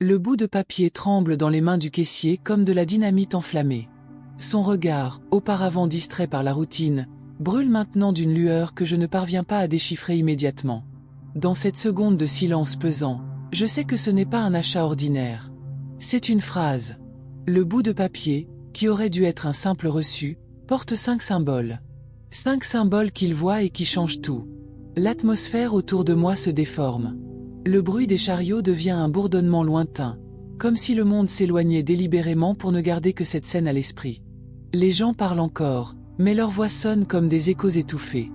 Le bout de papier tremble dans les mains du caissier comme de la dynamite enflammée. Son regard, auparavant distrait par la routine, brûle maintenant d'une lueur que je ne parviens pas à déchiffrer immédiatement. Dans cette seconde de silence pesant, je sais que ce n'est pas un achat ordinaire. C'est une phrase. Le bout de papier, qui aurait dû être un simple reçu, porte 5 symboles. 5 symboles qu'il voit et qui changent tout. L'atmosphère autour de moi se déforme. Le bruit des chariots devient un bourdonnement lointain, comme si le monde s'éloignait délibérément pour ne garder que cette scène à l'esprit. Les gens parlent encore, mais leurs voix sonnent comme des échos étouffés.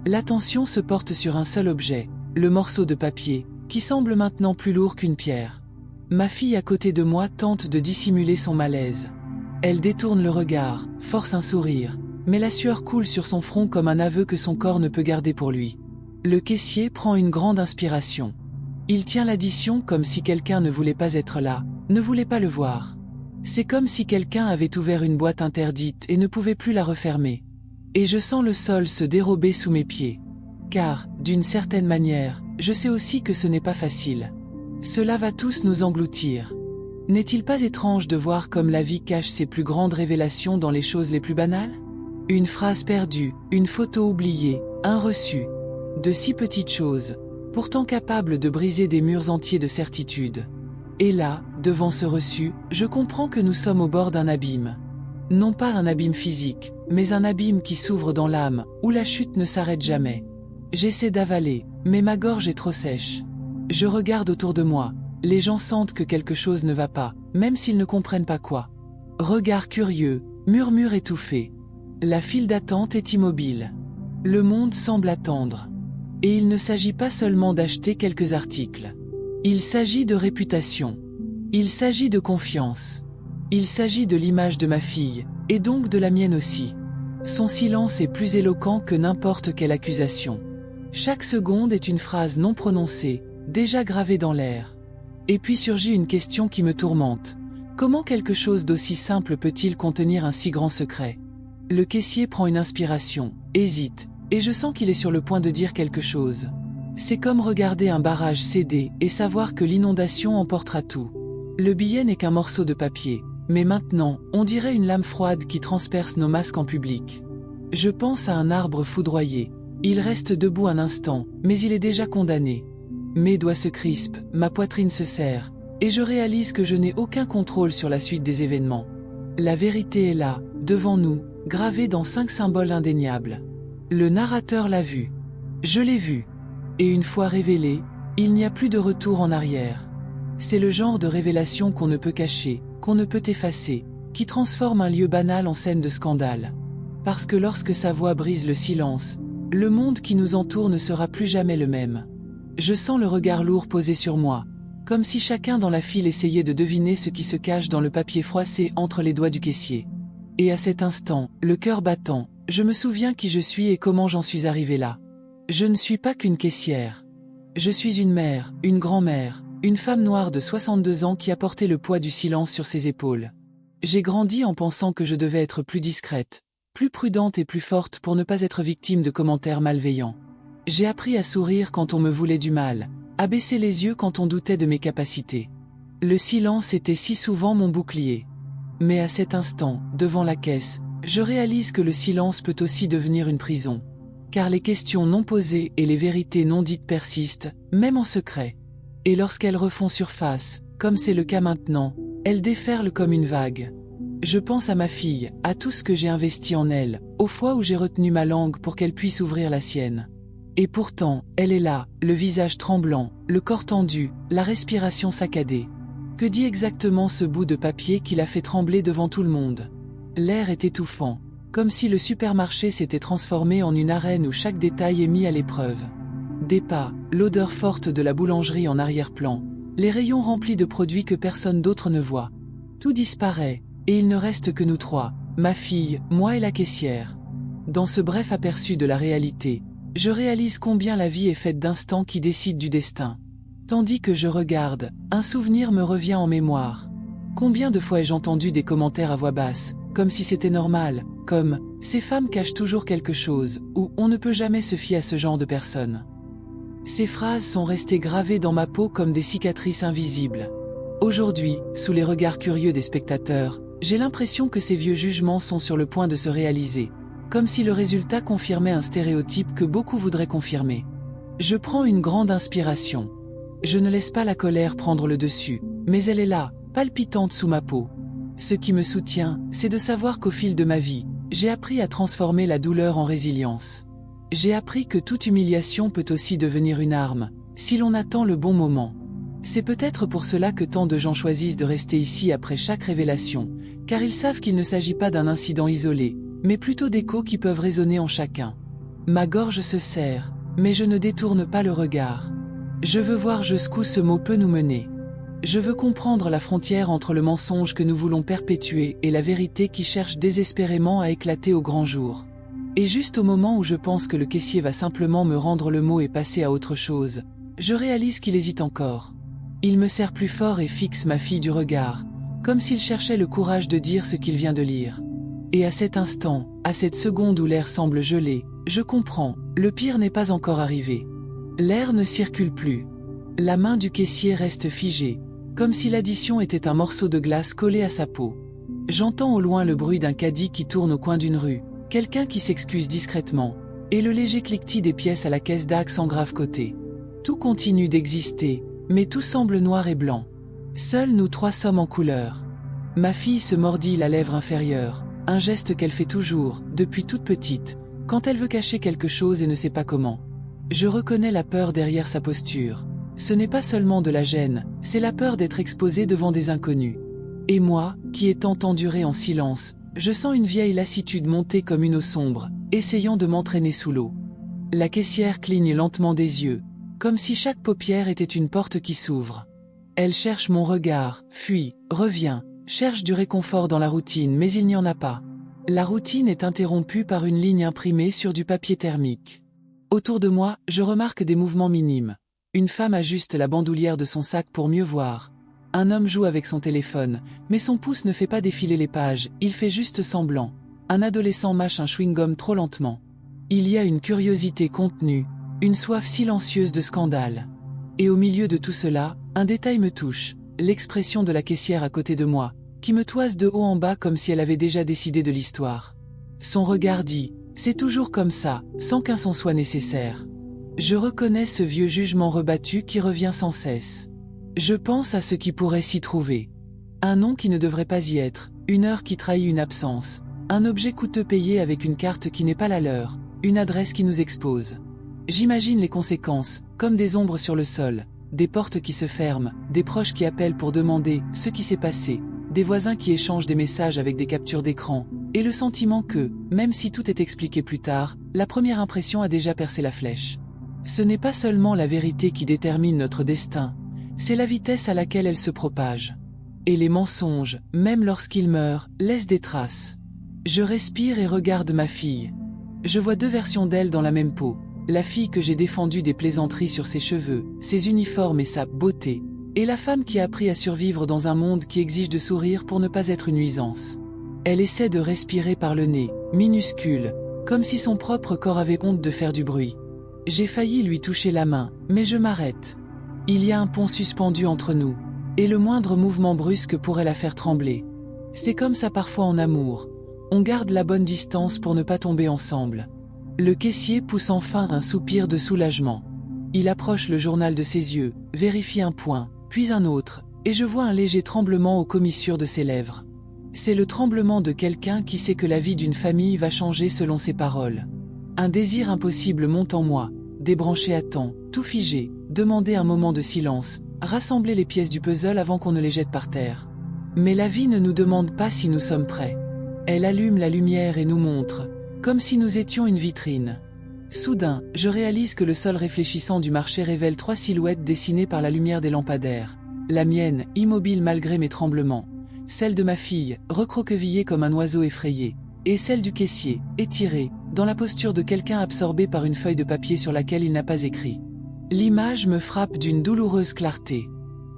L'attention se porte sur un seul objet, le morceau de papier, qui semble maintenant plus lourd qu'une pierre. Ma fille à côté de moi tente de dissimuler son malaise. Elle détourne le regard, force un sourire, mais la sueur coule sur son front comme un aveu que son corps ne peut garder pour lui. Le caissier prend une grande inspiration. Il tient l'addition comme si quelqu'un ne voulait pas être là, ne voulait pas le voir. C'est comme si quelqu'un avait ouvert une boîte interdite et ne pouvait plus la refermer. Et je sens le sol se dérober sous mes pieds. Car, d'une certaine manière, je sais aussi que ce n'est pas facile. Cela va tous nous engloutir. N'est-il pas étrange de voir comme la vie cache ses plus grandes révélations dans les choses les plus banales? Une phrase perdue, une photo oubliée, un reçu. De si petites choses, pourtant capables de briser des murs entiers de certitude. Et là, devant ce reçu, je comprends que nous sommes au bord d'un abîme. Non pas un abîme physique, mais un abîme qui s'ouvre dans l'âme, où la chute ne s'arrête jamais. J'essaie d'avaler, mais ma gorge est trop sèche. Je regarde autour de moi, les gens sentent que quelque chose ne va pas, même s'ils ne comprennent pas quoi. Regard curieux, murmure étouffé. La file d'attente est immobile. Le monde semble attendre. Et il ne s'agit pas seulement d'acheter quelques articles. Il s'agit de réputation. Il s'agit de confiance. Il s'agit de l'image de ma fille, et donc de la mienne aussi. Son silence est plus éloquent que n'importe quelle accusation. Chaque seconde est une phrase non prononcée, déjà gravée dans l'air. Et puis surgit une question qui me tourmente. Comment quelque chose d'aussi simple peut-il contenir un si grand secret? Le caissier prend une inspiration, hésite, et je sens qu'il est sur le point de dire quelque chose. C'est comme regarder un barrage céder et savoir que l'inondation emportera tout. Le billet n'est qu'un morceau de papier, mais maintenant, on dirait une lame froide qui transperce nos masques en public. Je pense à un arbre foudroyé. Il reste debout un instant, mais il est déjà condamné. Mes doigts se crispent, ma poitrine se serre, et je réalise que je n'ai aucun contrôle sur la suite des événements. La vérité est là, devant nous, gravée dans 5 symboles indéniables. Le narrateur l'a vu. Je l'ai vu. Et une fois révélé, il n'y a plus de retour en arrière. C'est le genre de révélation qu'on ne peut cacher, qu'on ne peut effacer, qui transforme un lieu banal en scène de scandale. Parce que lorsque sa voix brise le silence, le monde qui nous entoure ne sera plus jamais le même. Je sens le regard lourd posé sur moi, comme si chacun dans la file essayait de deviner ce qui se cache dans le papier froissé entre les doigts du caissier. Et à cet instant, le cœur battant, je me souviens qui je suis et comment j'en suis arrivé là. Je ne suis pas qu'une caissière. Je suis une mère, une grand-mère, une femme noire de 62 ans qui a porté le poids du silence sur ses épaules. J'ai grandi en pensant que je devais être plus discrète, plus prudente et plus forte pour ne pas être victime de commentaires malveillants. J'ai appris à sourire quand on me voulait du mal, à baisser les yeux quand on doutait de mes capacités. Le silence était si souvent mon bouclier. Mais à cet instant, devant la caisse, je réalise que le silence peut aussi devenir une prison. Car les questions non posées et les vérités non dites persistent, même en secret. Et lorsqu'elles refont surface, comme c'est le cas maintenant, elles déferlent comme une vague. Je pense à ma fille, à tout ce que j'ai investi en elle, aux fois où j'ai retenu ma langue pour qu'elle puisse ouvrir la sienne. Et pourtant, elle est là, le visage tremblant, le corps tendu, la respiration saccadée. Que dit exactement ce bout de papier qui l'a fait trembler devant tout le monde? L'air est étouffant, comme si le supermarché s'était transformé en une arène où chaque détail est mis à l'épreuve. Des pas, l'odeur forte de la boulangerie en arrière-plan, les rayons remplis de produits que personne d'autre ne voit. Tout disparaît, et il ne reste que nous trois, ma fille, moi et la caissière. Dans ce bref aperçu de la réalité, je réalise combien la vie est faite d'instants qui décident du destin. Tandis que je regarde, un souvenir me revient en mémoire. Combien de fois ai-je entendu des commentaires à voix basse, comme si c'était normal, comme « ces femmes cachent toujours quelque chose » ou « on ne peut jamais se fier à ce genre de personnes ». Ces phrases sont restées gravées dans ma peau comme des cicatrices invisibles. Aujourd'hui, sous les regards curieux des spectateurs, j'ai l'impression que ces vieux jugements sont sur le point de se réaliser, comme si le résultat confirmait un stéréotype que beaucoup voudraient confirmer. Je prends une grande inspiration. Je ne laisse pas la colère prendre le dessus, mais elle est là, palpitante sous ma peau. Ce qui me soutient, c'est de savoir qu'au fil de ma vie, j'ai appris à transformer la douleur en résilience. J'ai appris que toute humiliation peut aussi devenir une arme, si l'on attend le bon moment. C'est peut-être pour cela que tant de gens choisissent de rester ici après chaque révélation, car ils savent qu'il ne s'agit pas d'un incident isolé, mais plutôt d'échos qui peuvent résonner en chacun. Ma gorge se serre, mais je ne détourne pas le regard. Je veux voir jusqu'où ce mot peut nous mener. Je veux comprendre la frontière entre le mensonge que nous voulons perpétuer et la vérité qui cherche désespérément à éclater au grand jour. Et juste au moment où je pense que le caissier va simplement me rendre le mot et passer à autre chose, je réalise qu'il hésite encore. Il me serre plus fort et fixe ma fille du regard, comme s'il cherchait le courage de dire ce qu'il vient de lire. Et à cet instant, à cette seconde où l'air semble gelé, je comprends, le pire n'est pas encore arrivé. L'air ne circule plus. La main du caissier reste figée, comme si l'addition était un morceau de glace collé à sa peau. J'entends au loin le bruit d'un caddie qui tourne au coin d'une rue, quelqu'un qui s'excuse discrètement, et le léger cliquetis des pièces à la caisse d'Axe en grave côté. Tout continue d'exister, mais tout semble noir et blanc. Seuls nous trois sommes en couleur. Ma fille se mordit la lèvre inférieure, un geste qu'elle fait toujours, depuis toute petite, quand elle veut cacher quelque chose et ne sait pas comment. Je reconnais la peur derrière sa posture. Ce n'est pas seulement de la gêne, c'est la peur d'être exposée devant des inconnus. Et moi, qui ai tant enduré en silence, je sens une vieille lassitude monter comme une eau sombre, essayant de m'entraîner sous l'eau. La caissière cligne lentement des yeux, comme si chaque paupière était une porte qui s'ouvre. Elle cherche mon regard, fuit, revient, cherche du réconfort dans la routine, mais il n'y en a pas. La routine est interrompue par une ligne imprimée sur du papier thermique. Autour de moi, je remarque des mouvements minimes. Une femme ajuste la bandoulière de son sac pour mieux voir. Un homme joue avec son téléphone, mais son pouce ne fait pas défiler les pages, il fait juste semblant. Un adolescent mâche un chewing-gum trop lentement. Il y a une curiosité contenue, une soif silencieuse de scandale. Et au milieu de tout cela, un détail me touche, l'expression de la caissière à côté de moi, qui me toise de haut en bas comme si elle avait déjà décidé de l'histoire. Son regard dit « c'est toujours comme ça », sans qu'un son soit nécessaire. Je reconnais ce vieux jugement rebattu qui revient sans cesse. Je pense à ce qui pourrait s'y trouver. Un nom qui ne devrait pas y être, une heure qui trahit une absence, un objet coûteux payé avec une carte qui n'est pas la leur, une adresse qui nous expose. J'imagine les conséquences, comme des ombres sur le sol, des portes qui se ferment, des proches qui appellent pour demander ce qui s'est passé, des voisins qui échangent des messages avec des captures d'écran, et le sentiment que, même si tout est expliqué plus tard, la première impression a déjà percé la flèche. Ce n'est pas seulement la vérité qui détermine notre destin, c'est la vitesse à laquelle elle se propage. Et les mensonges, même lorsqu'ils meurent, laissent des traces. Je respire et regarde ma fille. Je vois deux versions d'elle dans la même peau. La fille que j'ai défendue des plaisanteries sur ses cheveux, ses uniformes et sa beauté, et la femme qui a appris à survivre dans un monde qui exige de sourire pour ne pas être une nuisance. Elle essaie de respirer par le nez, minuscule, comme si son propre corps avait honte de faire du bruit. J'ai failli lui toucher la main, mais je m'arrête. Il y a un pont suspendu entre nous, et le moindre mouvement brusque pourrait la faire trembler. C'est comme ça parfois en amour. On garde la bonne distance pour ne pas tomber ensemble. Le caissier pousse enfin un soupir de soulagement. Il approche le journal de ses yeux, vérifie un point, puis un autre, et je vois un léger tremblement aux commissures de ses lèvres. C'est le tremblement de quelqu'un qui sait que la vie d'une famille va changer selon ses paroles. Un désir impossible monte en moi, débrancher à temps, tout figer, demander un moment de silence, rassembler les pièces du puzzle avant qu'on ne les jette par terre. Mais la vie ne nous demande pas si nous sommes prêts. Elle allume la lumière et nous montre, comme si nous étions une vitrine. Soudain, je réalise que le sol réfléchissant du marché révèle trois silhouettes dessinées par la lumière des lampadaires. La mienne, immobile malgré mes tremblements. Celle de ma fille, recroquevillée comme un oiseau effrayé. Et celle du caissier, étirée, dans la posture de quelqu'un absorbé par une feuille de papier sur laquelle il n'a pas écrit. L'image me frappe d'une douloureuse clarté.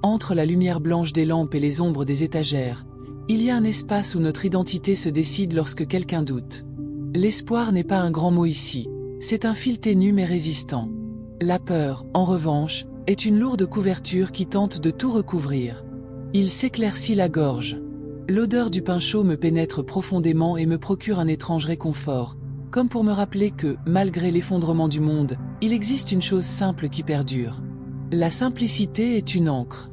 Entre la lumière blanche des lampes et les ombres des étagères, il y a un espace où notre identité se décide lorsque quelqu'un doute. L'espoir n'est pas un grand mot ici, c'est un fil ténu mais résistant. La peur, en revanche, est une lourde couverture qui tente de tout recouvrir. Il s'éclaircit la gorge. L'odeur du pain chaud me pénètre profondément et me procure un étrange réconfort, comme pour me rappeler que, malgré l'effondrement du monde, il existe une chose simple qui perdure. La simplicité est une ancre.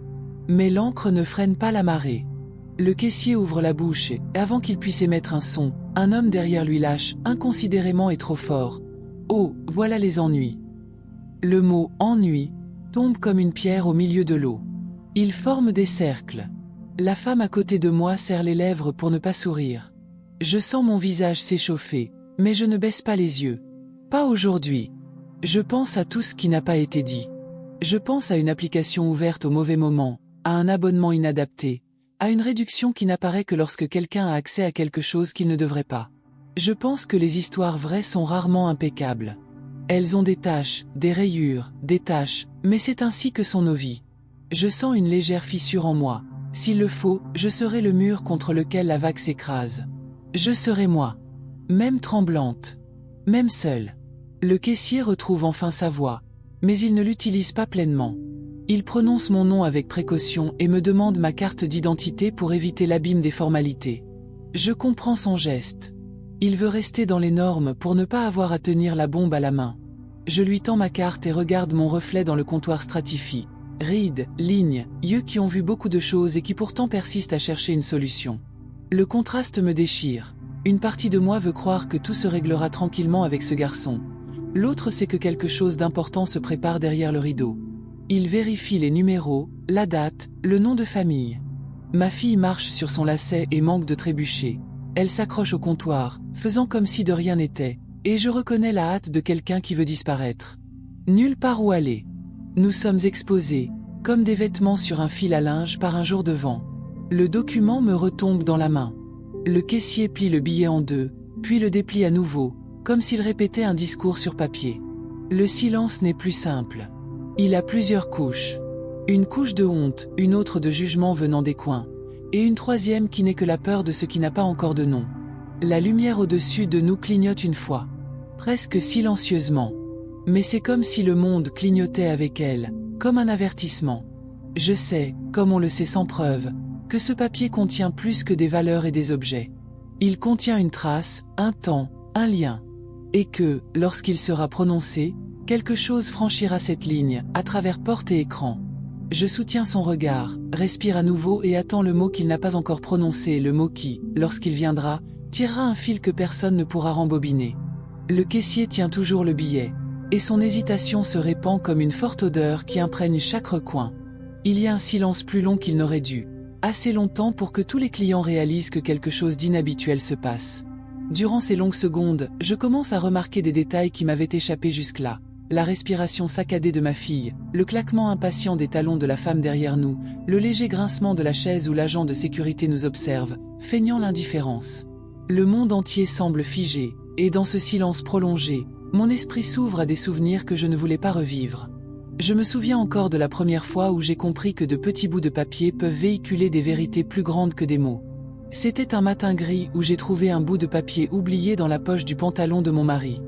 Mais l'encre ne freine pas la marée. Le caissier ouvre la bouche et, avant qu'il puisse émettre un son, un homme derrière lui lâche, inconsidérément et trop fort. Oh, voilà les ennuis. Le mot « ennui » tombe comme une pierre au milieu de l'eau. Il forme des cercles. La femme à côté de moi serre les lèvres pour ne pas sourire. Je sens mon visage s'échauffer, mais je ne baisse pas les yeux. Pas aujourd'hui. Je pense à tout ce qui n'a pas été dit. Je pense à une application ouverte au mauvais moment, à un abonnement inadapté, à une réduction qui n'apparaît que lorsque quelqu'un a accès à quelque chose qu'il ne devrait pas. Je pense que les histoires vraies sont rarement impeccables. Elles ont des taches, des rayures, des taches, mais c'est ainsi que sont nos vies. Je sens une légère fissure en moi. S'il le faut, je serai le mur contre lequel la vague s'écrase. Je serai moi. Même tremblante. Même seule. Le caissier retrouve enfin sa voix, mais il ne l'utilise pas pleinement. Il prononce mon nom avec précaution et me demande ma carte d'identité pour éviter l'abîme des formalités. Je comprends son geste. Il veut rester dans les normes pour ne pas avoir à tenir la bombe à la main. Je lui tends ma carte et regarde mon reflet dans le comptoir Stratify. Rides, lignes, yeux qui ont vu beaucoup de choses et qui pourtant persistent à chercher une solution. Le contraste me déchire. Une partie de moi veut croire que tout se réglera tranquillement avec ce garçon. L'autre sait que quelque chose d'important se prépare derrière le rideau. Il vérifie les numéros, la date, le nom de famille. Ma fille marche sur son lacet et manque de trébucher. Elle s'accroche au comptoir, faisant comme si de rien n'était, et je reconnais la hâte de quelqu'un qui veut disparaître. Nulle part où aller. Nous sommes exposés, comme des vêtements sur un fil à linge par un jour de vent. Le document me retombe dans la main. Le caissier plie le billet en deux, puis le déplie à nouveau, comme s'il répétait un discours sur papier. Le silence n'est plus simple. Il a plusieurs couches. Une couche de honte, une autre de jugement venant des coins, et une troisième qui n'est que la peur de ce qui n'a pas encore de nom. La lumière au-dessus de nous clignote une fois, presque silencieusement. Mais c'est comme si le monde clignotait avec elle, comme un avertissement. Je sais, comme on le sait sans preuve, que ce papier contient plus que des valeurs et des objets. Il contient une trace, un temps, un lien. Et que, lorsqu'il sera prononcé, quelque chose franchira cette ligne, à travers porte et écran. Je soutiens son regard, respire à nouveau et attends le mot qu'il n'a pas encore prononcé, le mot qui, lorsqu'il viendra, tirera un fil que personne ne pourra rembobiner. Le caissier tient toujours le billet, et son hésitation se répand comme une forte odeur qui imprègne chaque recoin. Il y a un silence plus long qu'il n'aurait dû, assez longtemps pour que tous les clients réalisent que quelque chose d'inhabituel se passe. Durant ces longues secondes, je commence à remarquer des détails qui m'avaient échappé jusque-là. La respiration saccadée de ma fille, le claquement impatient des talons de la femme derrière nous, le léger grincement de la chaise où l'agent de sécurité nous observe, feignant l'indifférence. Le monde entier semble figé, et dans ce silence prolongé, mon esprit s'ouvre à des souvenirs que je ne voulais pas revivre. Je me souviens encore de la première fois où j'ai compris que de petits bouts de papier peuvent véhiculer des vérités plus grandes que des mots. C'était un matin gris où j'ai trouvé un bout de papier oublié dans la poche du pantalon de mon mari.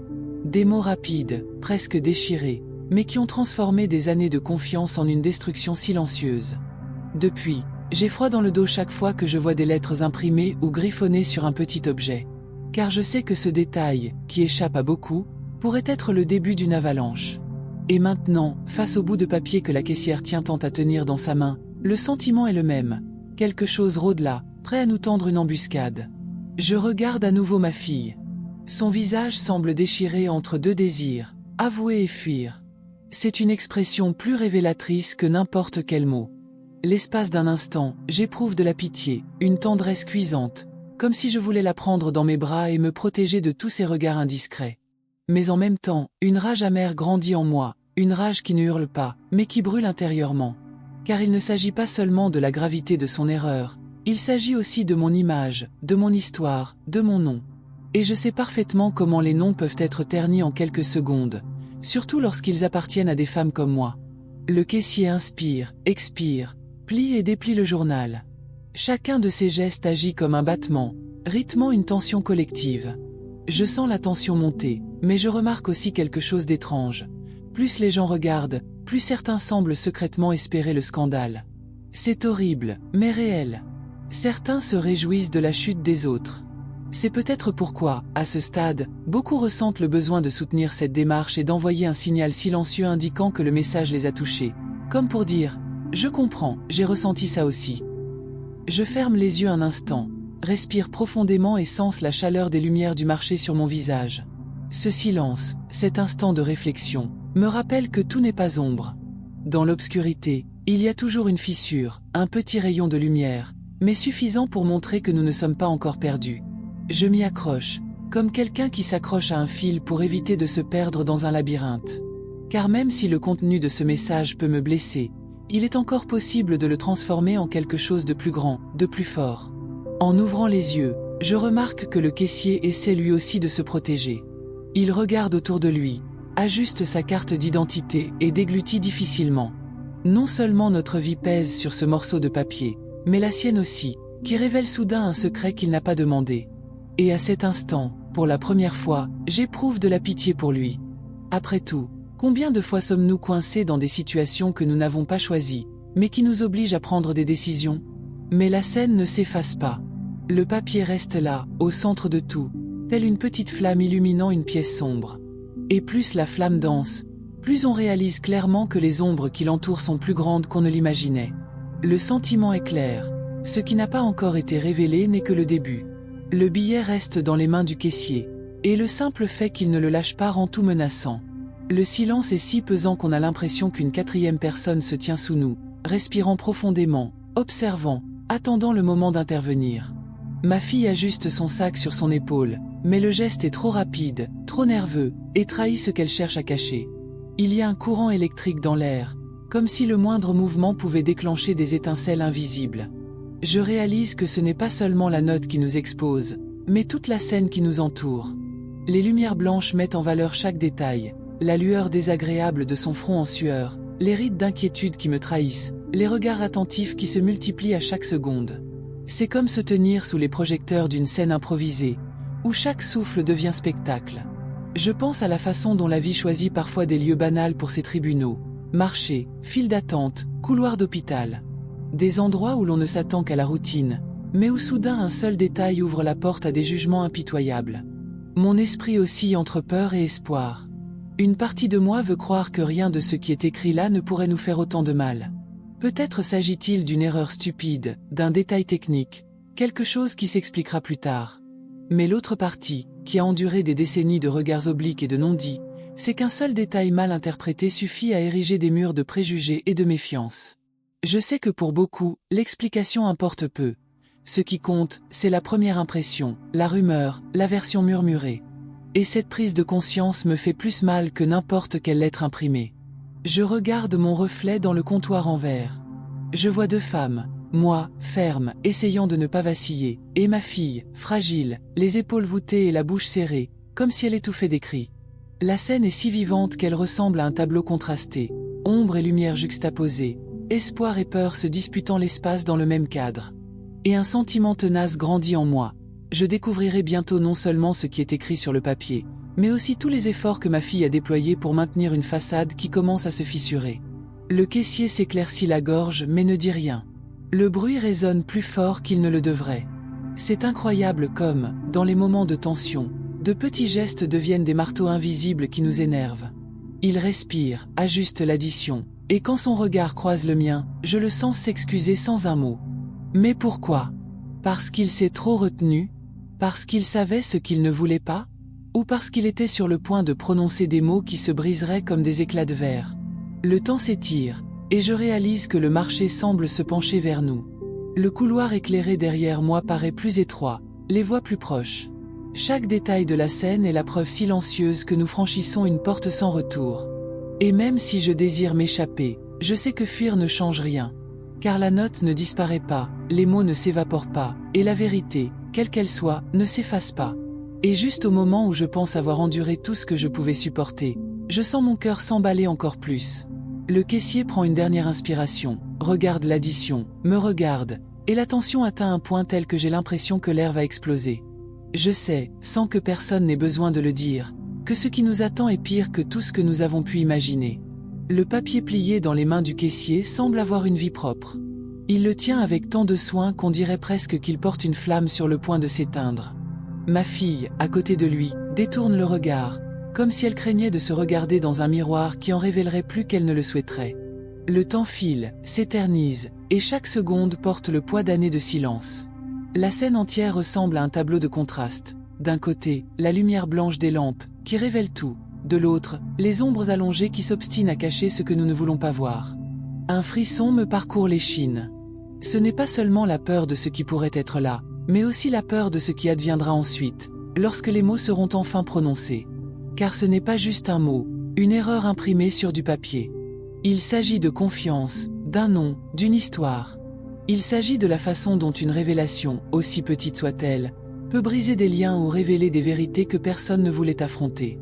Des mots rapides, presque déchirés, mais qui ont transformé des années de confiance en une destruction silencieuse. Depuis, j'ai froid dans le dos chaque fois que je vois des lettres imprimées ou griffonnées sur un petit objet. Car je sais que ce détail, qui échappe à beaucoup, pourrait être le début d'une avalanche. Et maintenant, face au bout de papier que la caissière tient tant à tenir dans sa main, le sentiment est le même. Quelque chose rôde là, prêt à nous tendre une embuscade. Je regarde à nouveau ma fille. Son visage semble déchiré entre deux désirs, avouer et fuir. C'est une expression plus révélatrice que n'importe quel mot. L'espace d'un instant, j'éprouve de la pitié, une tendresse cuisante, comme si je voulais la prendre dans mes bras et me protéger de tous ses regards indiscrets. Mais en même temps, une rage amère grandit en moi, une rage qui ne hurle pas, mais qui brûle intérieurement. Car il ne s'agit pas seulement de la gravité de son erreur, il s'agit aussi de mon image, de mon histoire, de mon nom. Et je sais parfaitement comment les noms peuvent être ternis en quelques secondes, surtout lorsqu'ils appartiennent à des femmes comme moi. Le caissier inspire, expire, plie et déplie le journal. Chacun de ses gestes agit comme un battement, rythmant une tension collective. Je sens la tension monter, mais je remarque aussi quelque chose d'étrange. Plus les gens regardent, plus certains semblent secrètement espérer le scandale. C'est horrible, mais réel. Certains se réjouissent de la chute des autres. C'est peut-être pourquoi, à ce stade, beaucoup ressentent le besoin de soutenir cette démarche et d'envoyer un signal silencieux indiquant que le message les a touchés. Comme pour dire « Je comprends, j'ai ressenti ça aussi ». Je ferme les yeux un instant, respire profondément et sens la chaleur des lumières du marché sur mon visage. Ce silence, cet instant de réflexion, me rappelle que tout n'est pas ombre. Dans l'obscurité, il y a toujours une fissure, un petit rayon de lumière, mais suffisant pour montrer que nous ne sommes pas encore perdus. Je m'y accroche, comme quelqu'un qui s'accroche à un fil pour éviter de se perdre dans un labyrinthe. Car même si le contenu de ce message peut me blesser, il est encore possible de le transformer en quelque chose de plus grand, de plus fort. En ouvrant les yeux, je remarque que le caissier essaie lui aussi de se protéger. Il regarde autour de lui, ajuste sa carte d'identité et déglutit difficilement. Non seulement notre vie pèse sur ce morceau de papier, mais la sienne aussi, qui révèle soudain un secret qu'il n'a pas demandé. Et à cet instant, pour la première fois, j'éprouve de la pitié pour lui. Après tout, combien de fois sommes-nous coincés dans des situations que nous n'avons pas choisies, mais qui nous obligent à prendre des décisions? Mais la scène ne s'efface pas. Le papier reste là, au centre de tout, telle une petite flamme illuminant une pièce sombre. Et plus la flamme danse, plus on réalise clairement que les ombres qui l'entourent sont plus grandes qu'on ne l'imaginait. Le sentiment est clair. Ce qui n'a pas encore été révélé n'est que le début. Le billet reste dans les mains du caissier, et le simple fait qu'il ne le lâche pas rend tout menaçant. Le silence est si pesant qu'on a l'impression qu'une quatrième personne se tient sous nous, respirant profondément, observant, attendant le moment d'intervenir. Ma fille ajuste son sac sur son épaule, mais le geste est trop rapide, trop nerveux, et trahit ce qu'elle cherche à cacher. Il y a un courant électrique dans l'air, comme si le moindre mouvement pouvait déclencher des étincelles invisibles. Je réalise que ce n'est pas seulement la note qui nous expose, mais toute la scène qui nous entoure. Les lumières blanches mettent en valeur chaque détail, la lueur désagréable de son front en sueur, les rides d'inquiétude qui me trahissent, les regards attentifs qui se multiplient à chaque seconde. C'est comme se tenir sous les projecteurs d'une scène improvisée, où chaque souffle devient spectacle. Je pense à la façon dont la vie choisit parfois des lieux banals pour ses tribunaux, marchés, files d'attente, couloirs d'hôpital. Des endroits où l'on ne s'attend qu'à la routine, mais où soudain un seul détail ouvre la porte à des jugements impitoyables. Mon esprit oscille entre peur et espoir. Une partie de moi veut croire que rien de ce qui est écrit là ne pourrait nous faire autant de mal. Peut-être s'agit-il d'une erreur stupide, d'un détail technique, quelque chose qui s'expliquera plus tard. Mais l'autre partie, qui a enduré des décennies de regards obliques et de non-dits, c'est qu'un seul détail mal interprété suffit à ériger des murs de préjugés et de méfiance. Je sais que pour beaucoup, l'explication importe peu. Ce qui compte, c'est la première impression, la rumeur, la version murmurée. Et cette prise de conscience me fait plus mal que n'importe quelle lettre imprimée. Je regarde mon reflet dans le comptoir en verre. Je vois deux femmes, moi, ferme, essayant de ne pas vaciller, et ma fille, fragile, les épaules voûtées et la bouche serrée, comme si elle étouffait des cris. La scène est si vivante qu'elle ressemble à un tableau contrasté, ombre et lumière juxtaposées, espoir et peur se disputant l'espace dans le même cadre. Et un sentiment tenace grandit en moi. Je découvrirai bientôt non seulement ce qui est écrit sur le papier, mais aussi tous les efforts que ma fille a déployés pour maintenir une façade qui commence à se fissurer. Le caissier s'éclaircit la gorge mais ne dit rien. Le bruit résonne plus fort qu'il ne le devrait. C'est incroyable comme, dans les moments de tension, de petits gestes deviennent des marteaux invisibles qui nous énervent. Il respire, ajuste l'addition, et quand son regard croise le mien, je le sens s'excuser sans un mot. Mais pourquoi? Parce qu'il s'est trop retenu? Parce qu'il savait ce qu'il ne voulait pas? Ou parce qu'il était sur le point de prononcer des mots qui se briseraient comme des éclats de verre? Le temps s'étire, et je réalise que le marché semble se pencher vers nous. Le couloir éclairé derrière moi paraît plus étroit, les voix plus proches. Chaque détail de la scène est la preuve silencieuse que nous franchissons une porte sans retour. Et même si je désire m'échapper, je sais que fuir ne change rien. Car la note ne disparaît pas, les mots ne s'évaporent pas, et la vérité, quelle qu'elle soit, ne s'efface pas. Et juste au moment où je pense avoir enduré tout ce que je pouvais supporter, je sens mon cœur s'emballer encore plus. Le caissier prend une dernière inspiration, regarde l'addition, me regarde, et la tension atteint un point tel que j'ai l'impression que l'air va exploser. Je sais, sans que personne n'ait besoin de le dire, que ce qui nous attend est pire que tout ce que nous avons pu imaginer. Le papier plié dans les mains du caissier semble avoir une vie propre. Il le tient avec tant de soin qu'on dirait presque qu'il porte une flamme sur le point de s'éteindre. Ma fille, à côté de lui, détourne le regard, comme si elle craignait de se regarder dans un miroir qui en révélerait plus qu'elle ne le souhaiterait. Le temps file, s'éternise, et chaque seconde porte le poids d'années de silence. La scène entière ressemble à un tableau de contraste. D'un côté, la lumière blanche des lampes, qui révèle tout. De l'autre, les ombres allongées qui s'obstinent à cacher ce que nous ne voulons pas voir. Un frisson me parcourt l'échine. Ce n'est pas seulement la peur de ce qui pourrait être là, mais aussi la peur de ce qui adviendra ensuite, lorsque les mots seront enfin prononcés. Car ce n'est pas juste un mot, une erreur imprimée sur du papier. Il s'agit de confiance, d'un nom, d'une histoire. Il s'agit de la façon dont une révélation, aussi petite soit-elle, peut briser des liens ou révéler des vérités que personne ne voulait affronter.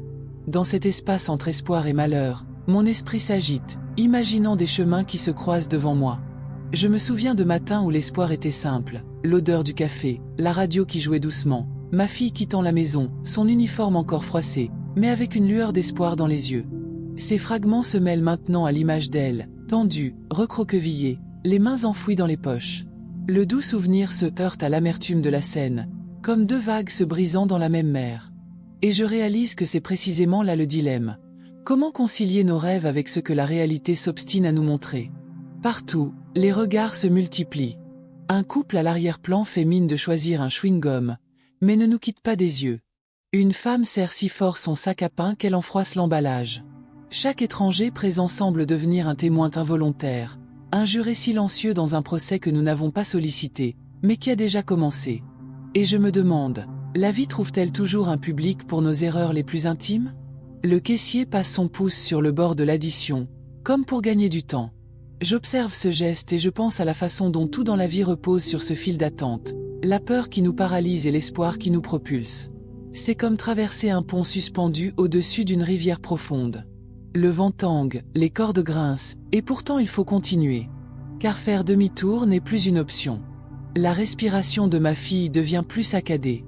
Dans cet espace entre espoir et malheur, mon esprit s'agite, imaginant des chemins qui se croisent devant moi. Je me souviens de matins où l'espoir était simple, l'odeur du café, la radio qui jouait doucement, ma fille quittant la maison, son uniforme encore froissé, mais avec une lueur d'espoir dans les yeux. Ces fragments se mêlent maintenant à l'image d'elle, tendue, recroquevillée, les mains enfouies dans les poches. Le doux souvenir se heurte à l'amertume de la scène, comme deux vagues se brisant dans la même mer. Et je réalise que c'est précisément là le dilemme. Comment concilier nos rêves avec ce que la réalité s'obstine à nous montrer? Partout, les regards se multiplient. Un couple à l'arrière-plan fait mine de choisir un chewing-gum, mais ne nous quitte pas des yeux. Une femme serre si fort son sac à pain qu'elle en froisse l'emballage. Chaque étranger présent semble devenir un témoin involontaire, un juré silencieux dans un procès que nous n'avons pas sollicité, mais qui a déjà commencé. Et je me demande, la vie trouve-t-elle toujours un public pour nos erreurs les plus intimes? Le caissier passe son pouce sur le bord de l'addition, comme pour gagner du temps. J'observe ce geste et je pense à la façon dont tout dans la vie repose sur ce fil d'attente, la peur qui nous paralyse et l'espoir qui nous propulse. C'est comme traverser un pont suspendu au-dessus d'une rivière profonde. Le vent tangue, les cordes grincent, et pourtant il faut continuer. Car faire demi-tour n'est plus une option. La respiration de ma fille devient plus saccadée.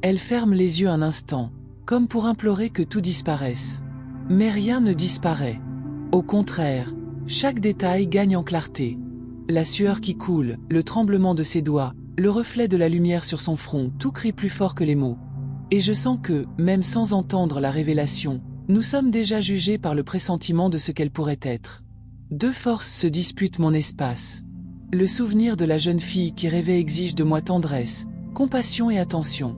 Elle ferme les yeux un instant, comme pour implorer que tout disparaisse. Mais rien ne disparaît. Au contraire, chaque détail gagne en clarté. La sueur qui coule, le tremblement de ses doigts, le reflet de la lumière sur son front, tout crie plus fort que les mots. Et je sens que, même sans entendre la révélation, nous sommes déjà jugés par le pressentiment de ce qu'elle pourrait être. Deux forces se disputent mon espace. Le souvenir de la jeune fille qui rêvait exige de moi tendresse, compassion et attention.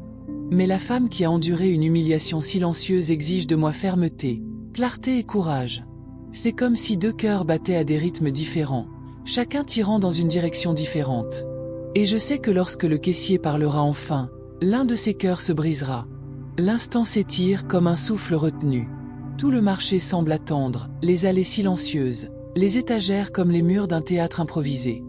Mais la femme qui a enduré une humiliation silencieuse exige de moi fermeté, clarté et courage. C'est comme si deux cœurs battaient à des rythmes différents, chacun tirant dans une direction différente. Et je sais que lorsque le caissier parlera enfin, l'un de ces cœurs se brisera. L'instant s'étire comme un souffle retenu. Tout le marché semble attendre, les allées silencieuses, les étagères comme les murs d'un théâtre improvisé.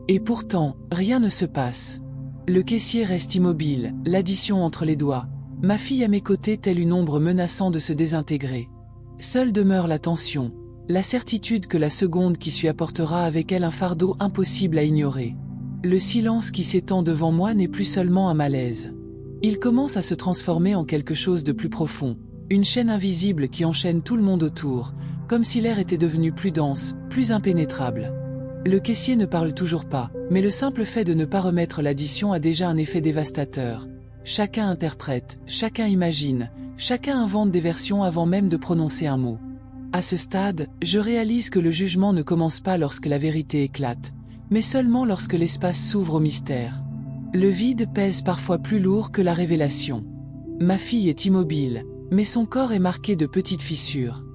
Et pourtant, rien ne se passe. Le caissier reste immobile, l'addition entre les doigts. Ma fille à mes côtés telle une ombre menaçant de se désintégrer. Seule demeure la tension, la certitude que la seconde qui suit apportera avec elle un fardeau impossible à ignorer. Le silence qui s'étend devant moi n'est plus seulement un malaise. Il commence à se transformer en quelque chose de plus profond, une chaîne invisible qui enchaîne tout le monde autour, comme si l'air était devenu plus dense, plus impénétrable. Le caissier ne parle toujours pas, mais le simple fait de ne pas remettre l'addition a déjà un effet dévastateur. Chacun interprète, chacun imagine, chacun invente des versions avant même de prononcer un mot. À ce stade, je réalise que le jugement ne commence pas lorsque la vérité éclate, mais seulement lorsque l'espace s'ouvre au mystère. Le vide pèse parfois plus lourd que la révélation. Ma fille est immobile, mais son corps est marqué de petites fissures.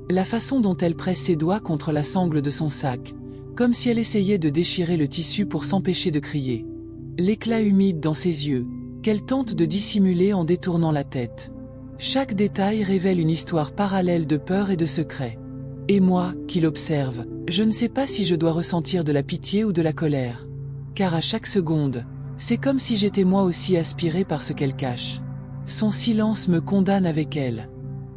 La façon dont elle presse ses doigts contre la sangle de son sac, comme si elle essayait de déchirer le tissu pour s'empêcher de crier. L'éclat humide dans ses yeux, qu'elle tente de dissimuler en détournant la tête. Chaque détail révèle une histoire parallèle de peur et de secret. Et moi, qui l'observe, je ne sais pas si je dois ressentir de la pitié ou de la colère. Car à chaque seconde, c'est comme si j'étais moi aussi aspiré par ce qu'elle cache. Son silence me condamne avec elle.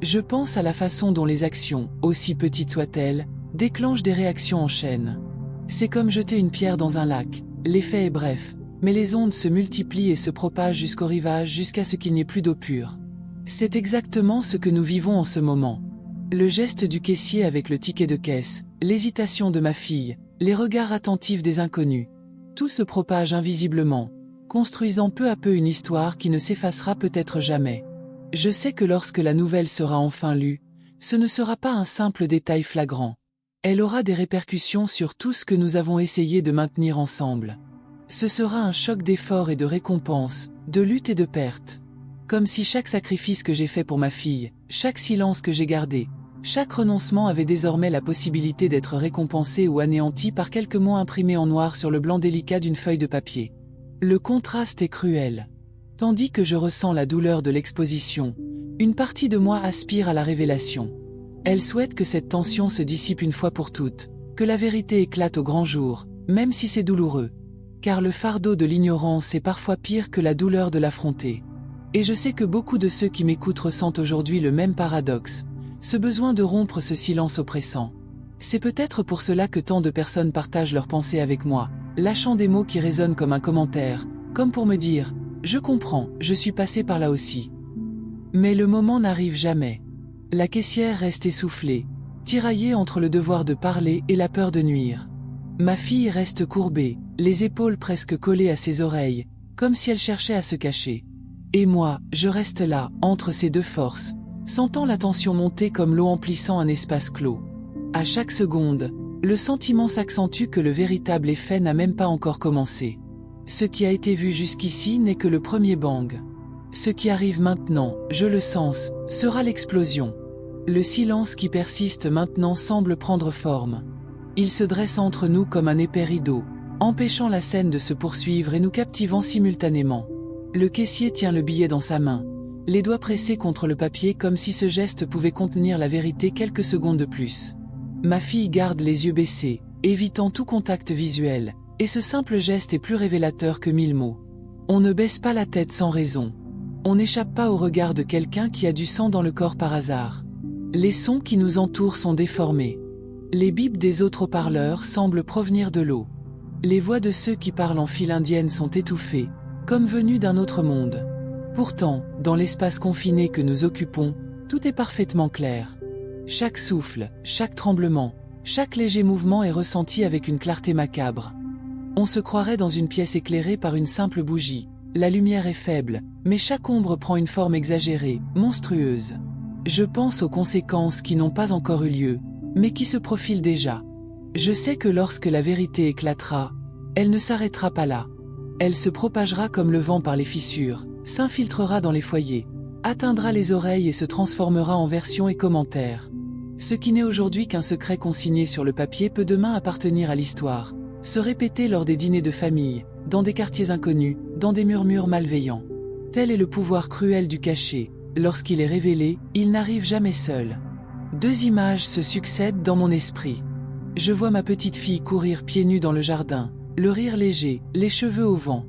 Je pense à la façon dont les actions, aussi petites soient-elles, déclenchent des réactions en chaîne. C'est comme jeter une pierre dans un lac, l'effet est bref, mais les ondes se multiplient et se propagent jusqu'au rivage jusqu'à ce qu'il n'y ait plus d'eau pure. C'est exactement ce que nous vivons en ce moment. Le geste du caissier avec le ticket de caisse, l'hésitation de ma fille, les regards attentifs des inconnus. Tout se propage invisiblement, construisant peu à peu une histoire qui ne s'effacera peut-être jamais. Je sais que lorsque la nouvelle sera enfin lue, ce ne sera pas un simple détail flagrant. Elle aura des répercussions sur tout ce que nous avons essayé de maintenir ensemble. Ce sera un choc d'efforts et de récompenses, de lutte et de perte. Comme si chaque sacrifice que j'ai fait pour ma fille, chaque silence que j'ai gardé, chaque renoncement avait désormais la possibilité d'être récompensé ou anéanti par quelques mots imprimés en noir sur le blanc délicat d'une feuille de papier. Le contraste est cruel. Tandis que je ressens la douleur de l'exposition, une partie de moi aspire à la révélation. Elle souhaite que cette tension se dissipe une fois pour toutes, que la vérité éclate au grand jour, même si c'est douloureux. Car le fardeau de l'ignorance est parfois pire que la douleur de l'affronter. Et je sais que beaucoup de ceux qui m'écoutent ressentent aujourd'hui le même paradoxe, ce besoin de rompre ce silence oppressant. C'est peut-être pour cela que tant de personnes partagent leurs pensées avec moi, lâchant des mots qui résonnent comme un commentaire, comme pour me dire « Je comprends, je suis passé par là aussi ». Mais le moment n'arrive jamais. La caissière reste essoufflée, tiraillée entre le devoir de parler et la peur de nuire. Ma fille reste courbée, les épaules presque collées à ses oreilles, comme si elle cherchait à se cacher. Et moi, je reste là, entre ces deux forces, sentant la tension monter comme l'eau emplissant un espace clos. À chaque seconde, le sentiment s'accentue que le véritable effet n'a même pas encore commencé. Ce qui a été vu jusqu'ici n'est que le premier bang. Ce qui arrive maintenant, je le sens, sera l'explosion. Le silence qui persiste maintenant semble prendre forme. Il se dresse entre nous comme un épais rideau, empêchant la scène de se poursuivre et nous captivant simultanément. Le caissier tient le billet dans sa main, les doigts pressés contre le papier comme si ce geste pouvait contenir la vérité quelques secondes de plus. Ma fille garde les yeux baissés, évitant tout contact visuel, et ce simple geste est plus révélateur que 1000 mots. On ne baisse pas la tête sans raison. On n'échappe pas au regard de quelqu'un qui a du sang dans le corps par hasard. Les sons qui nous entourent sont déformés. Les bips des autres haut-parleurs semblent provenir de l'eau. Les voix de ceux qui parlent en file indienne sont étouffées, comme venues d'un autre monde. Pourtant, dans l'espace confiné que nous occupons, tout est parfaitement clair. Chaque souffle, chaque tremblement, chaque léger mouvement est ressenti avec une clarté macabre. On se croirait dans une pièce éclairée par une simple bougie. La lumière est faible, mais chaque ombre prend une forme exagérée, monstrueuse. Je pense aux conséquences qui n'ont pas encore eu lieu, mais qui se profilent déjà. Je sais que lorsque la vérité éclatera, elle ne s'arrêtera pas là. Elle se propagera comme le vent par les fissures, s'infiltrera dans les foyers, atteindra les oreilles et se transformera en versions et commentaires. Ce qui n'est aujourd'hui qu'un secret consigné sur le papier peut demain appartenir à l'histoire, se répéter lors des dîners de famille, dans des quartiers inconnus, dans des murmures malveillants. Tel est le pouvoir cruel du cachet. Lorsqu'il est révélé, il n'arrive jamais seul. Deux images se succèdent dans mon esprit. Je vois ma petite fille courir pieds nus dans le jardin, le rire léger, les cheveux au vent.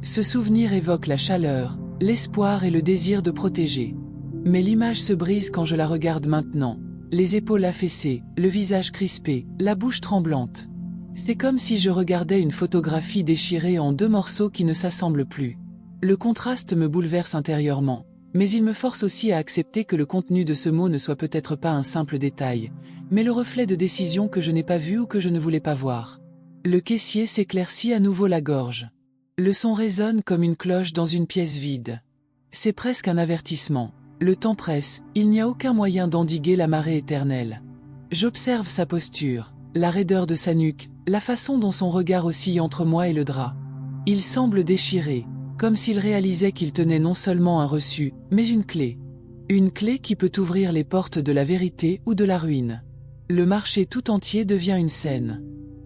Ce souvenir évoque la chaleur, l'espoir et le désir de protéger. Mais l'image se brise quand je la regarde maintenant, les épaules affaissées, le visage crispé, la bouche tremblante. C'est comme si je regardais une photographie déchirée en deux morceaux qui ne s'assemblent plus. Le contraste me bouleverse intérieurement, mais il me force aussi à accepter que le contenu de ce mot ne soit peut-être pas un simple détail, mais le reflet de décisions que je n'ai pas vues ou que je ne voulais pas voir. Le caissier s'éclaircit à nouveau la gorge. Le son résonne comme une cloche dans une pièce vide. C'est presque un avertissement. Le temps presse, il n'y a aucun moyen d'endiguer la marée éternelle. J'observe sa posture, la raideur de sa nuque, la façon dont son regard oscille entre moi et le drap. Il semble déchiré, comme s'il réalisait qu'il tenait non seulement un reçu, mais une clé. Une clé qui peut ouvrir les portes de la vérité ou de la ruine. Le marché tout entier devient une scène.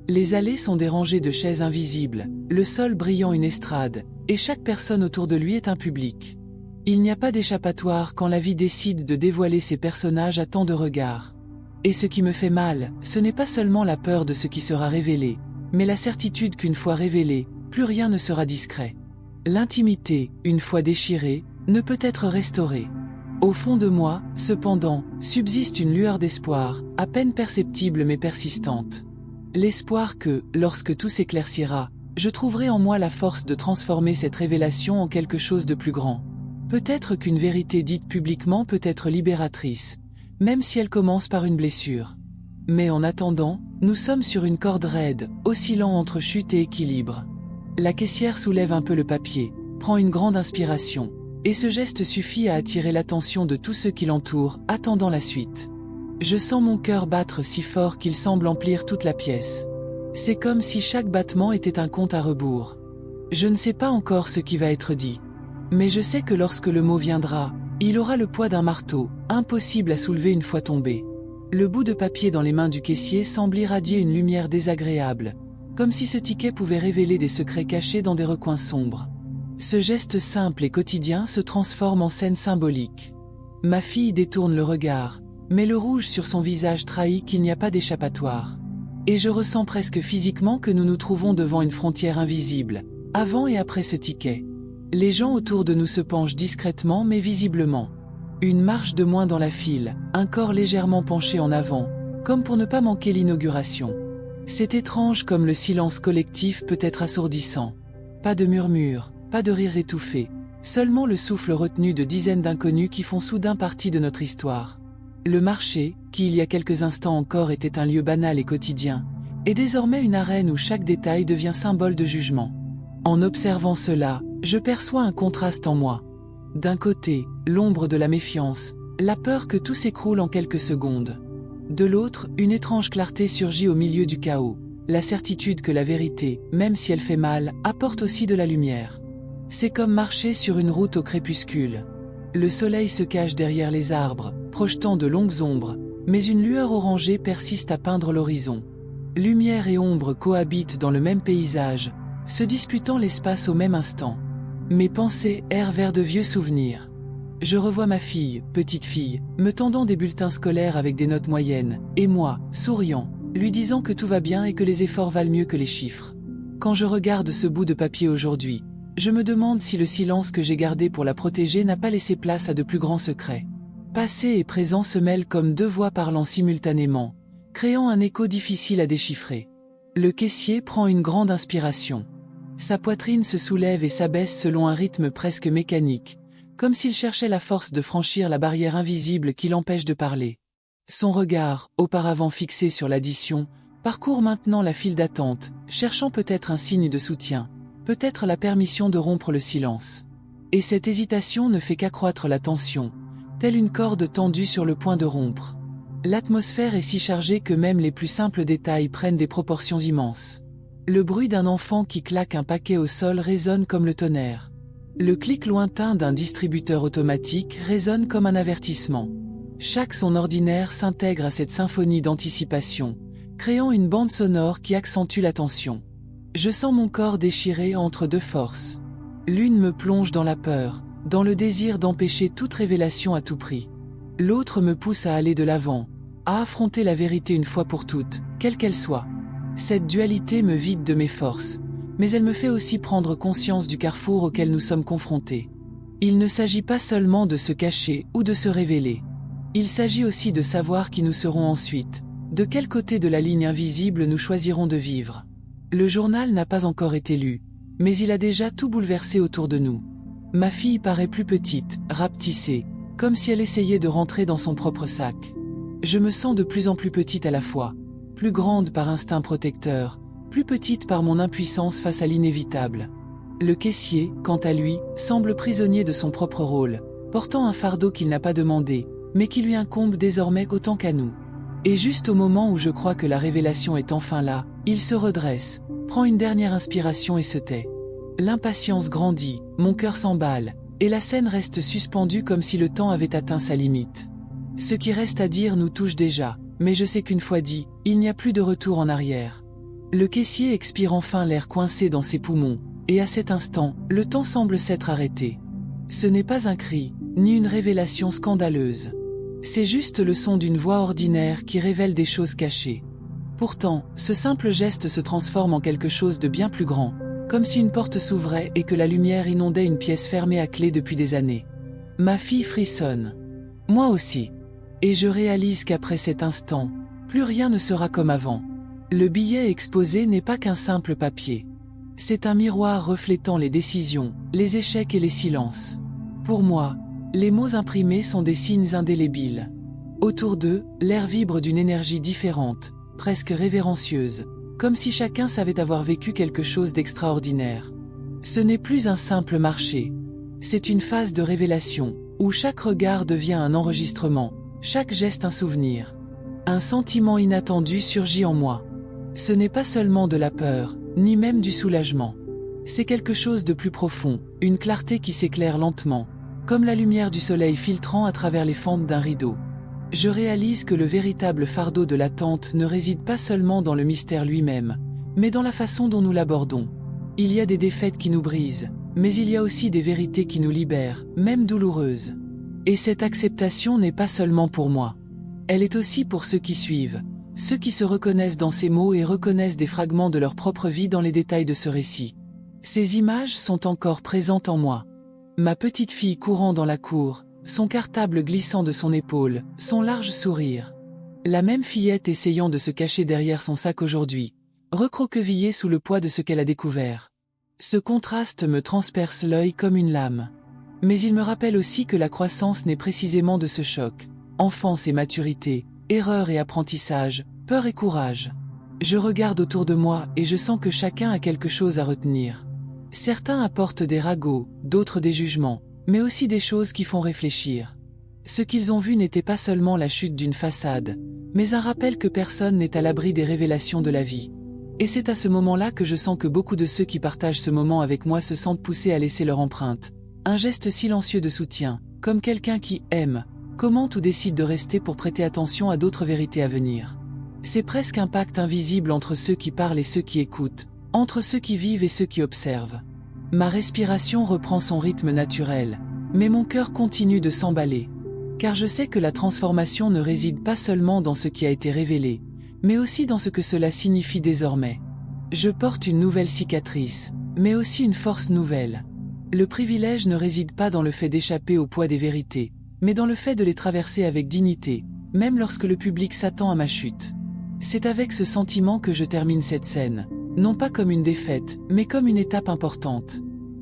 Les allées sont dérangées de chaises invisibles, le sol brillant une estrade, et chaque personne autour de lui est un public. Il n'y a pas d'échappatoire quand la vie décide de dévoiler ses personnages à tant de regards. Et ce qui me fait mal, ce n'est pas seulement la peur de ce qui sera révélé, mais la certitude qu'une fois révélé, plus rien ne sera discret. L'intimité, une fois déchirée, ne peut être restaurée. Au fond de moi, cependant, subsiste une lueur d'espoir, à peine perceptible mais persistante. L'espoir que, lorsque tout s'éclaircira, je trouverai en moi la force de transformer cette révélation en quelque chose de plus grand. Peut-être qu'une vérité dite publiquement peut être libératrice, même si elle commence par une blessure. Mais en attendant, nous sommes sur une corde raide, oscillant entre chute et équilibre. La caissière soulève un peu le papier, prend une grande inspiration, et ce geste suffit à attirer l'attention de tous ceux qui l'entourent, attendant la suite. Je sens mon cœur battre si fort qu'il semble emplir toute la pièce. C'est comme si chaque battement était un compte à rebours. Je ne sais pas encore ce qui va être dit. Mais je sais que lorsque le mot viendra, il aura le poids d'un marteau, impossible à soulever une fois tombé. Le bout de papier dans les mains du caissier semble irradier une lumière désagréable, comme si ce ticket pouvait révéler des secrets cachés dans des recoins sombres. Ce geste simple et quotidien se transforme en scène symbolique. Ma fille détourne le regard, mais le rouge sur son visage trahit qu'il n'y a pas d'échappatoire. Et je ressens presque physiquement que nous nous trouvons devant une frontière invisible, avant et après ce ticket. Les gens autour de nous se penchent discrètement mais visiblement. Une marche de moins dans la file, un corps légèrement penché en avant, comme pour ne pas manquer l'inauguration. C'est étrange comme le silence collectif peut être assourdissant. Pas de murmures, pas de rires étouffés, seulement le souffle retenu de dizaines d'inconnus qui font soudain partie de notre histoire. Le marché, qui il y a quelques instants encore était un lieu banal et quotidien, est désormais une arène où chaque détail devient symbole de jugement. En observant cela, je perçois un contraste en moi. D'un côté, l'ombre de la méfiance, la peur que tout s'écroule en quelques secondes. De l'autre, une étrange clarté surgit au milieu du chaos, la certitude que la vérité, même si elle fait mal, apporte aussi de la lumière. C'est comme marcher sur une route au crépuscule. Le soleil se cache derrière les arbres, projetant de longues ombres, mais une lueur orangée persiste à peindre l'horizon. Lumière et ombre cohabitent dans le même paysage, se disputant l'espace au même instant. Mes pensées errent vers de vieux souvenirs. Je revois ma fille, petite fille, me tendant des bulletins scolaires avec des notes moyennes, et moi, souriant, lui disant que tout va bien et que les efforts valent mieux que les chiffres. Quand je regarde ce bout de papier aujourd'hui, je me demande si le silence que j'ai gardé pour la protéger n'a pas laissé place à de plus grands secrets. Passé et présent se mêlent comme deux voix parlant simultanément, créant un écho difficile à déchiffrer. Le caissier prend une grande inspiration. Sa poitrine se soulève et s'abaisse selon un rythme presque mécanique, comme s'il cherchait la force de franchir la barrière invisible qui l'empêche de parler. Son regard, auparavant fixé sur l'addition, parcourt maintenant la file d'attente, cherchant peut-être un signe de soutien, peut-être la permission de rompre le silence. Et cette hésitation ne fait qu'accroître la tension, telle une corde tendue sur le point de rompre. L'atmosphère est si chargée que même les plus simples détails prennent des proportions immenses. Le bruit d'un enfant qui claque un paquet au sol résonne comme le tonnerre. Le clic lointain d'un distributeur automatique résonne comme un avertissement. Chaque son ordinaire s'intègre à cette symphonie d'anticipation, créant une bande sonore qui accentue la tension. Je sens mon corps déchiré entre deux forces. L'une me plonge dans la peur, dans le désir d'empêcher toute révélation à tout prix. L'autre me pousse à aller de l'avant, à affronter la vérité une fois pour toutes, quelle qu'elle soit. Cette dualité me vide de mes forces, mais elle me fait aussi prendre conscience du carrefour auquel nous sommes confrontés. Il ne s'agit pas seulement de se cacher ou de se révéler. Il s'agit aussi de savoir qui nous serons ensuite, de quel côté de la ligne invisible nous choisirons de vivre. Le journal n'a pas encore été lu, mais il a déjà tout bouleversé autour de nous. Ma fille paraît plus petite, rapetissée, comme si elle essayait de rentrer dans son propre sac. Je me sens de plus en plus petite à la fois, plus grande par instinct protecteur, plus petite par mon impuissance face à l'inévitable. Le caissier, quant à lui, semble prisonnier de son propre rôle, portant un fardeau qu'il n'a pas demandé, mais qui lui incombe désormais autant qu'à nous. Et juste au moment où je crois que la révélation est enfin là, il se redresse, prend une dernière inspiration et se tait. L'impatience grandit, mon cœur s'emballe, et la scène reste suspendue comme si le temps avait atteint sa limite. Ce qui reste à dire nous touche déjà, mais je sais qu'une fois dit, il n'y a plus de retour en arrière. Le caissier expire enfin l'air coincé dans ses poumons, et à cet instant, le temps semble s'être arrêté. Ce n'est pas un cri, ni une révélation scandaleuse. C'est juste le son d'une voix ordinaire qui révèle des choses cachées. Pourtant, ce simple geste se transforme en quelque chose de bien plus grand, comme si une porte s'ouvrait et que la lumière inondait une pièce fermée à clé depuis des années. Ma fille frissonne. Moi aussi. Et je réalise qu'après cet instant, plus rien ne sera comme avant. Le billet exposé n'est pas qu'un simple papier. C'est un miroir reflétant les décisions, les échecs et les silences. Pour moi, les mots imprimés sont des signes indélébiles. Autour d'eux, l'air vibre d'une énergie différente, presque révérencieuse, comme si chacun savait avoir vécu quelque chose d'extraordinaire. Ce n'est plus un simple marché. C'est une phase de révélation, où chaque regard devient un enregistrement, chaque geste un souvenir. Un sentiment inattendu surgit en moi. Ce n'est pas seulement de la peur, ni même du soulagement. C'est quelque chose de plus profond, une clarté qui s'éclaire lentement, comme la lumière du soleil filtrant à travers les fentes d'un rideau. Je réalise que le véritable fardeau de l'attente ne réside pas seulement dans le mystère lui-même, mais dans la façon dont nous l'abordons. Il y a des défaites qui nous brisent, mais il y a aussi des vérités qui nous libèrent, même douloureuses. Et cette acceptation n'est pas seulement pour moi. Elle est aussi pour ceux qui suivent, ceux qui se reconnaissent dans ces mots et reconnaissent des fragments de leur propre vie dans les détails de ce récit. Ces images sont encore présentes en moi. Ma petite fille courant dans la cour, son cartable glissant de son épaule, son large sourire. La même fillette essayant de se cacher derrière son sac aujourd'hui, recroquevillée sous le poids de ce qu'elle a découvert. Ce contraste me transperce l'œil comme une lame. Mais il me rappelle aussi que la croissance naît précisément de ce choc. Enfance et maturité, erreur et apprentissage, peur et courage. Je regarde autour de moi et je sens que chacun a quelque chose à retenir. Certains apportent des ragots, d'autres des jugements, mais aussi des choses qui font réfléchir. Ce qu'ils ont vu n'était pas seulement la chute d'une façade, mais un rappel que personne n'est à l'abri des révélations de la vie. Et c'est à ce moment-là que je sens que beaucoup de ceux qui partagent ce moment avec moi se sentent poussés à laisser leur empreinte. Un geste silencieux de soutien, comme quelqu'un qui aime, commente ou décide de rester pour prêter attention à d'autres vérités à venir. C'est presque un pacte invisible entre ceux qui parlent et ceux qui écoutent, entre ceux qui vivent et ceux qui observent. Ma respiration reprend son rythme naturel, mais mon cœur continue de s'emballer. Car je sais que la transformation ne réside pas seulement dans ce qui a été révélé, mais aussi dans ce que cela signifie désormais. Je porte une nouvelle cicatrice, mais aussi une force nouvelle. Le privilège ne réside pas dans le fait d'échapper au poids des vérités, mais dans le fait de les traverser avec dignité, même lorsque le public s'attend à ma chute. C'est avec ce sentiment que je termine cette scène, non pas comme une défaite, mais comme une étape importante.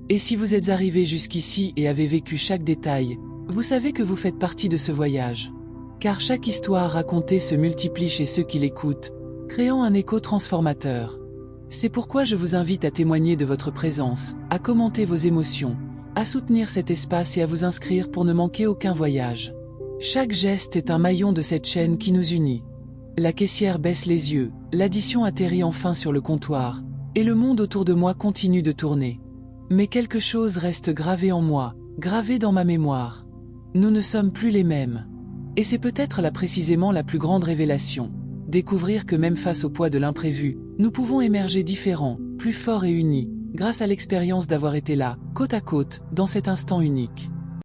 Et si vous êtes arrivé jusqu'ici et avez vécu chaque détail, vous savez que vous faites partie de ce voyage. Car chaque histoire racontée se multiplie chez ceux qui l'écoutent, créant un écho transformateur. C'est pourquoi je vous invite à témoigner de votre présence, à commenter vos émotions, à soutenir cet espace et à vous inscrire pour ne manquer aucun voyage. Chaque geste est un maillon de cette chaîne qui nous unit. La caissière baisse les yeux, l'addition atterrit enfin sur le comptoir, et le monde autour de moi continue de tourner. Mais quelque chose reste gravé en moi, gravé dans ma mémoire. Nous ne sommes plus les mêmes. Et c'est peut-être là précisément la plus grande révélation. Découvrir que même face au poids de l'imprévu, nous pouvons émerger différents, plus forts et unis, grâce à l'expérience d'avoir été là, côte à côte, dans cet instant unique.